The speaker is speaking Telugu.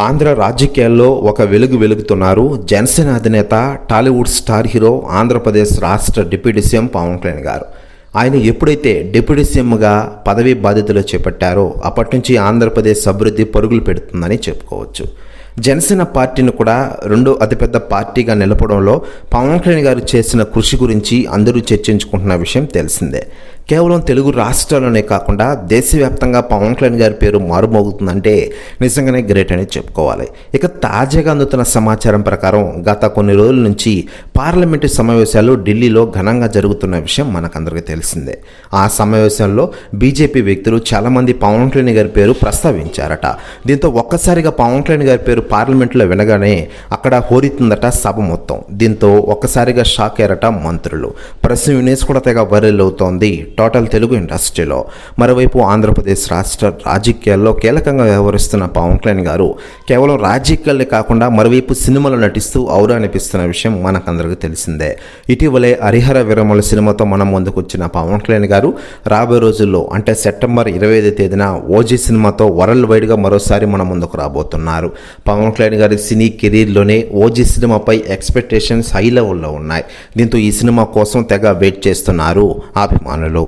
ఆంధ్ర రాజకీయాల్లో ఒక వెలుగుతున్నారు జనసేన అధినేత టాలీవుడ్ స్టార్ హీరో ఆంధ్రప్రదేశ్ రాష్ట్ర డిప్యూటీ సీఎం పవన్ కళ్యాణ్ గారు. ఆయన ఎప్పుడైతే డిప్యూటీ సీఎంగా పదవీ బాధ్యతలు చేపట్టారో అప్పటి నుంచి ఆంధ్రప్రదేశ్ అభివృద్ధి పరుగులు పెడుతుందని చెప్పుకోవచ్చు. జనసేన పార్టీని కూడా రెండో అతిపెద్ద పార్టీగా నిలపడంలో పవన్ కళ్యాణ్ గారు చేసిన కృషి గురించి అందరూ చర్చించుకుంటున్న విషయం తెలిసిందే. కేవలం తెలుగు రాష్ట్రాల్లోనే కాకుండా దేశవ్యాప్తంగా పవన్ కళ్యాణ్ గారి పేరు మారుమోగుతుందంటే నిజంగానే గ్రేట్ అని చెప్పుకోవాలి. ఇక తాజాగా అందుతున్న సమాచారం ప్రకారం గత కొన్ని రోజుల నుంచి పార్లమెంటు సమావేశాలు ఢిల్లీలో ఘనంగా జరుగుతున్న విషయం మనకందరికీ తెలిసిందే. ఆ సమావేశంలో బీజేపీ వ్యక్తులు చాలామంది పవన్ కళ్యాణ్ గారి పేరు ప్రస్తావించారట. దీంతో ఒక్కసారిగా పవన్ కళ్యాణ్ గారి పేరు పార్లమెంట్లో వినగానే అక్కడ హోరెత్తిందట సభ మొత్తం. దీంతో ఒక్కసారిగా షాక్ అయ్యారట మంత్రులు. ప్రెస్ న్యూస్ కూడా తెగ వైరల్ అవుతోంది టోటల్ తెలుగు ఇండస్ట్రీలో. మరోవైపు ఆంధ్రప్రదేశ్ రాష్ట్ర రాజకీయాల్లో కీలకంగా వ్యవహరిస్తున్న పవన్ కళ్యాణ్ గారు కేవలం రాజకీయాలే కాకుండా మరోవైపు సినిమాలో నటిస్తూ ఔరా అనిపిస్తున్న విషయం మనకందరికీ తెలిసిందే. ఇటీవలే హరిహర విరమల సినిమాతో మనం ముందుకు వచ్చిన పవన్ కళ్యాణ్ గారు రాబోయే రోజుల్లో అంటే సెప్టెంబర్ 25వ తేదీన ఓజీ సినిమాతో వరల్డ్ వైడ్గా మరోసారి మన ముందుకు రాబోతున్నారు. పవన్ కళ్యాణ్ గారి సినీ కెరీర్లోనే ఓజీ సినిమాపై ఎక్స్పెక్టేషన్స్ హై లెవెల్లో ఉన్నాయి. దీంతో ఈ సినిమా కోసం తెగ వెయిట్ చేస్తున్నారు అభిమానులు.